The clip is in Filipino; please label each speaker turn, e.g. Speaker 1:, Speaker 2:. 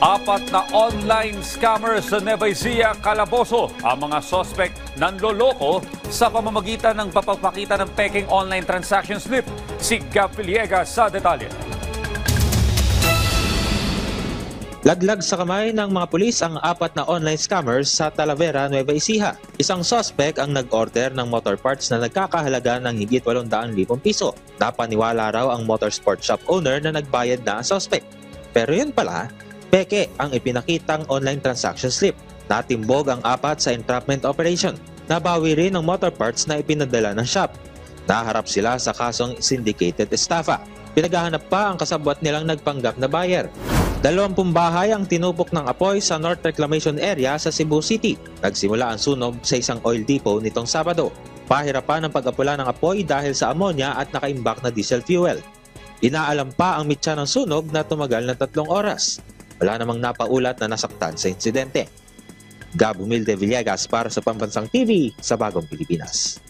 Speaker 1: Apat na online scammer sa Nueva Ecija, Calabozo. Ang mga suspect nanloloko sa pamamagitan ng papapakita ng peking online transaction slip. Si Gab Villegas sa detalye.
Speaker 2: Laglag sa kamay ng mga pulis ang apat na online scammers sa Talavera, Nueva Ecija. Isang suspect ang nag-order ng motor parts na nagkakahalaga ng higit 800,000 piso. Napaniwala raw ang motorsport shop owner na nagbayad na ang suspect. Pero yun pala, peke ang ipinakitang online transaction slip. Natimbog ang apat sa entrapment operation. Nabawi rin ang motor parts na ipinadala ng shop. Naharap sila sa kasong syndicated estafa. Pinaghahanap pa ang kasabwat nilang nagpanggap na buyer. 20 bahay ang tinupok ng apoy sa North Reclamation Area sa Cebu City. Nagsimula ang sunog sa isang oil depot nitong Sabado. Pahirapan ang pag-apula ng apoy dahil sa ammonia at nakaimbak na diesel fuel. Inaalam pa ang mitya ng sunog na tumagal ng 3 oras. Wala namang napaulat na nasaktan sa insidente. Gab Humilde Villegas para sa Pambansang TV sa Bagong Pilipinas.